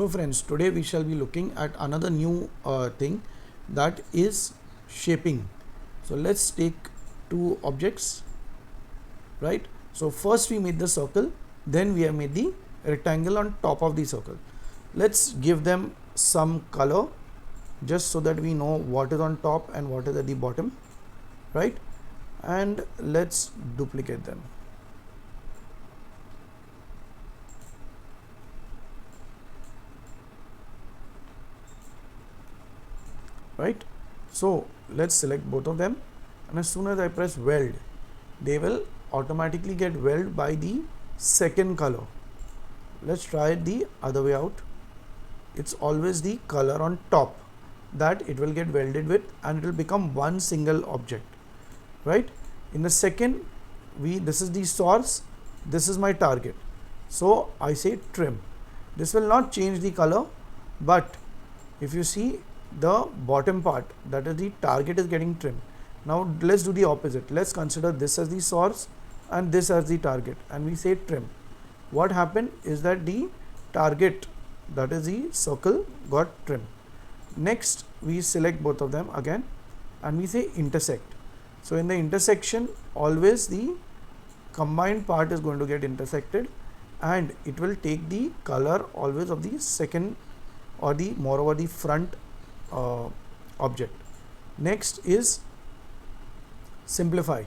So friends, today we shall be looking at another new thing, that is shaping. So let's take two objects, right? So first we made the circle, then we have made the rectangle on top of the circle. Let's give them some color just so that we know what is on top and what is at the bottom, right? And let's duplicate them. Right, so let's select both of them, and as soon as I press weld, they will automatically get welded by the second color. Let's try it the other way out. It's always the color on top that it will get welded with, and it will become one single object, right? In the second, this is the source, this is my target, so I say trim. This will not change the color, but if you see, the bottom part, that is the target, is getting trimmed. Now let's do the opposite. Let's consider this as the source and this as the target, and we say trim. What happened is that the target, that is the circle, got trimmed. Next we select both of them again and we say intersect. So in the intersection, always the combined part is going to get intersected, and it will take the color always of the second or the moreover the front object. Next is simplify.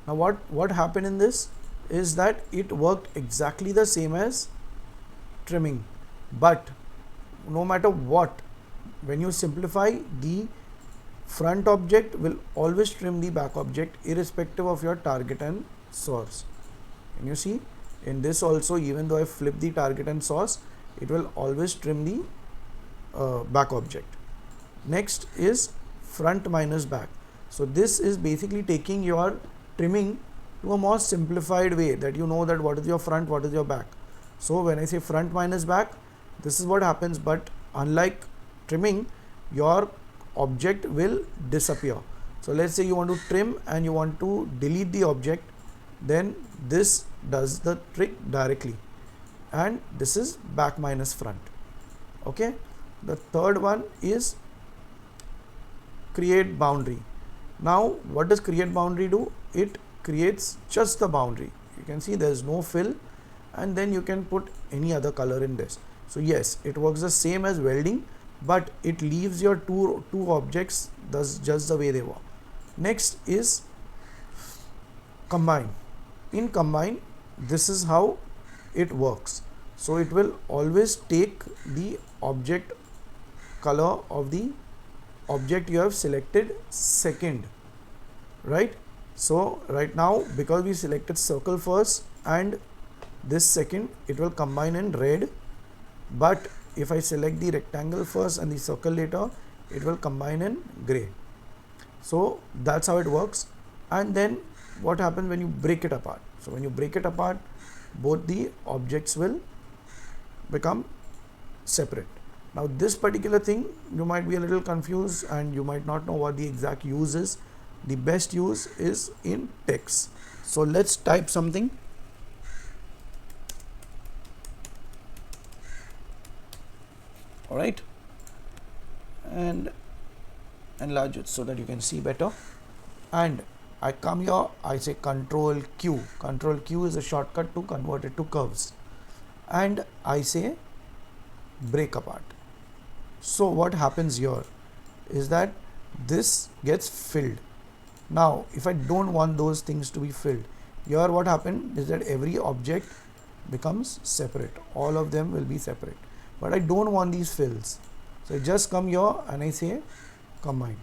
Now what happened in this is that it worked exactly the same as trimming, but no matter what, when you simplify, the front object will always trim the back object irrespective of your target and source. Can you see? In this also, even though I flip the target and source, it will always trim the back object. Next is front minus back. So this is basically taking your trimming to a more simplified way, that you know that what is your front, what is your back. So when I say front minus back, this is what happens, but unlike trimming, your object will disappear. So let's say you want to trim and you want to delete the object, then this does the trick directly, and this is back minus front. Okay, the third one is create boundary. Now what does create boundary do? It creates just the boundary. You can see there is no fill, and then you can put any other color in this. So yes, it works the same as welding, but it leaves your two objects just the way they were. Next is combine. In combine, this is how it works. So it will always take the object color of the object you have selected second, right? So right now, because we selected circle first and this second, it will combine in red, but if I select the rectangle first and the circle later, it will combine in gray. So that's how it works. And then what happens when you break it apart? So when you break it apart, both the objects will become separate. Now this particular thing, you might be a little confused and you might not know what the exact use is. The best use is in text. So let's type something. Alright, and enlarge it so that you can see better. And I come here, I say Control Q. Control Q is a shortcut to convert it to curves. And I say break apart. So what happens here is that this gets filled. Now if I don't want those things to be filled, here what happened is that every object becomes separate. All of them will be separate. But I don't want these fills. So I just come here and I say combine.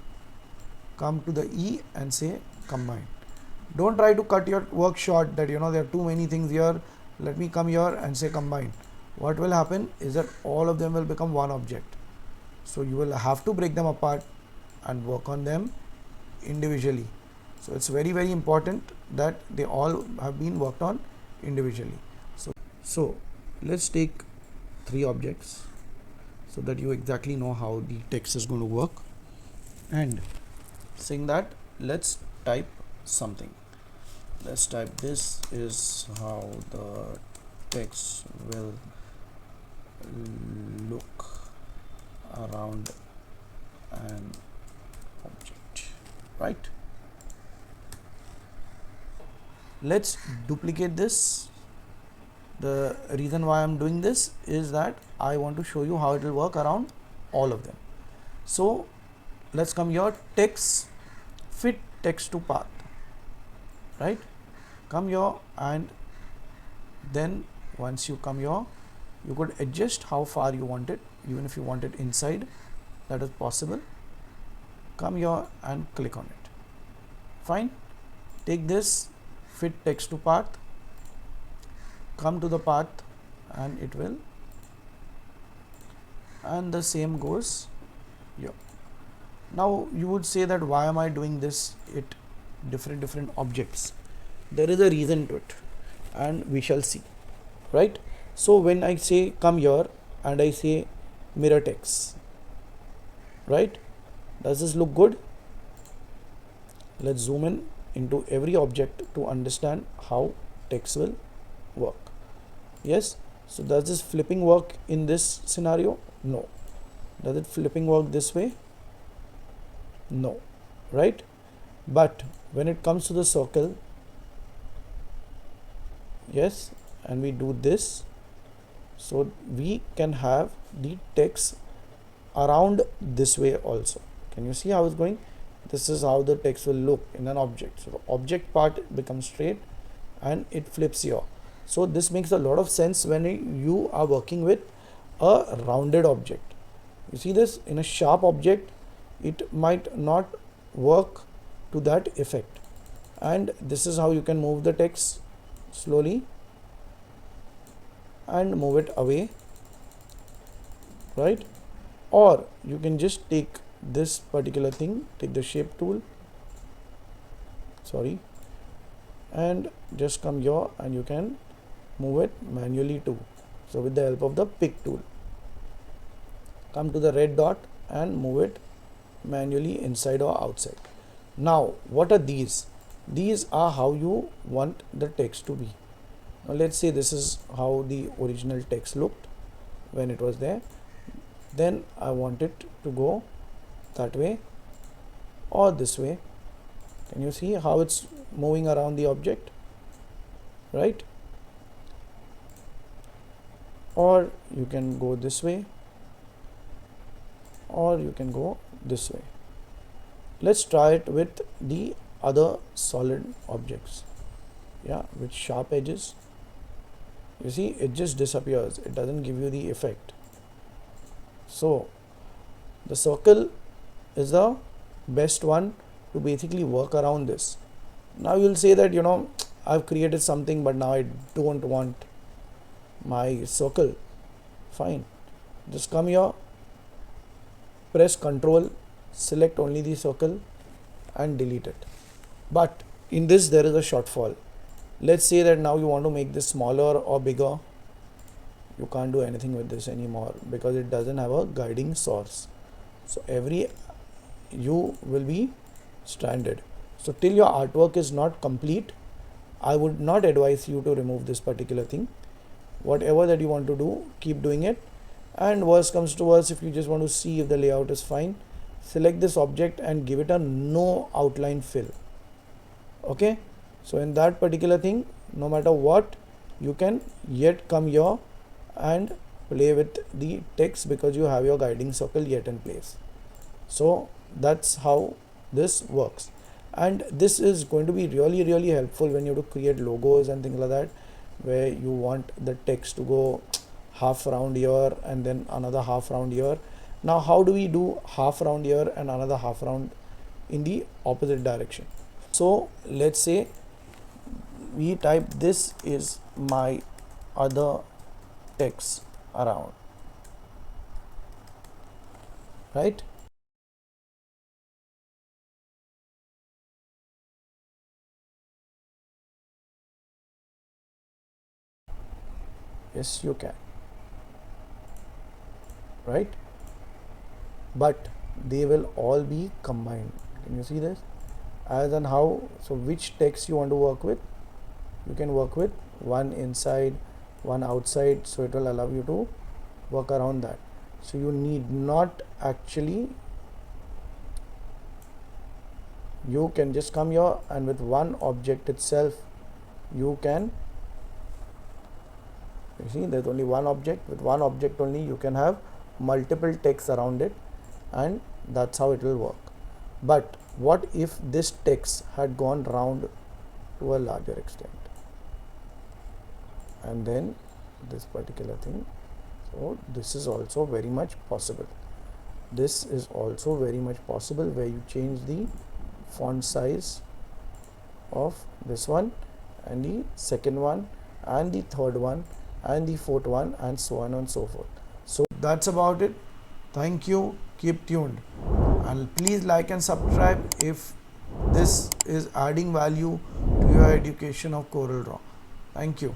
Come to the E and say combine. Don't try to cut your work short that there are too many things here. Let me come here and say combine. What will happen is that all of them will become one object. So you will have to break them apart and work on them individually. So it's very, very important that they all have been worked on individually. So let's take 3 objects so that you exactly know how the text is going to work. And saying that, let's type something. Let's type this is how the text will look around an object, right? Let's duplicate this. The reason why I'm doing this is that I want to show you how it will work around all of them. So let's come here, text, fit text to path, right? Come here, and then once you come here, you could adjust how far you want it. Even if you want it inside, that is possible. Come here and click on it. Fine. Take this, fit text to path, come to the path, and it will, and the same goes here. Now you would say that why am I doing this it different objects? There is a reason to it, and we shall see, right? So when I say come here and I say mirror text, right? Does this look good? Let's zoom in into every object to understand how text will work. Yes. So does this flipping work in this scenario? No. Does it flipping work this way? No. Right? But when it comes to the circle, yes, and we do this, so we can have the text around this way also. Can you see how it's going? This is how the text will look in an object. So the object part becomes straight and it flips here. So this makes a lot of sense when you are working with a rounded object. You see this, in a sharp object it might not work to that effect, and this is how you can move the text slowly and move it away, right? Or you can just take this particular thing, take the shape tool, and just come here and you can move it manually too. So with the help of the pick tool, come to the red dot and move it manually inside or outside. Now what are these? These are how you want the text to be. Now let's say this is how the original text looked when it was there. Then I want it to go that way or this way. Can you see how it's moving around the object, right? Or you can go this way, or you can go this way. Let's try it with the other solid objects, yeah, with sharp edges. You see, it just disappears, it doesn't give you the effect. So the circle is the best one to basically work around this. Now you'll say that, you know, I've created something but now I don't want my circle. Fine, just come here, press Ctrl, select only the circle and delete it. But in this there is a shortfall. Let's say that now you want to make this smaller or bigger. You can't do anything with this anymore because it doesn't have a guiding source. So every you will be stranded. So till your artwork is not complete, I would not advise you to remove this particular thing. Whatever that you want to do, keep doing it. And worst comes to worst, if you just want to see if the layout is fine, select this object and give it a no outline fill. Okay, so in that particular thing, no matter what, you can yet come here and play with the text because you have your guiding circle yet in place. So that's how this works, and this is going to be really helpful when you have to create logos and things like that, where you want the text to go half round here and then another half round here. Now how do we do half round here and another half round in the opposite direction? So let's say we type this is my other text around, right? Yes, you can, right? But they will all be combined. Can you see this? As and how, so which text you want to work with, you can work with one inside, one outside, so it will allow you to work around that. So you need not actually, you can just come here and with one object itself you can, you see there's only one object, with one object only you can have multiple text around it, and that's how it will work. But what if this text had gone round to a larger extent, and then this particular thing? So this is also very much possible. This is also very much possible, where you change the font size of this one and the second one and the third one and the fourth one, and so on and so forth. So that's about it. Thank you. Keep tuned, and please like and subscribe if this is adding value to your education of CorelDraw. Thank you.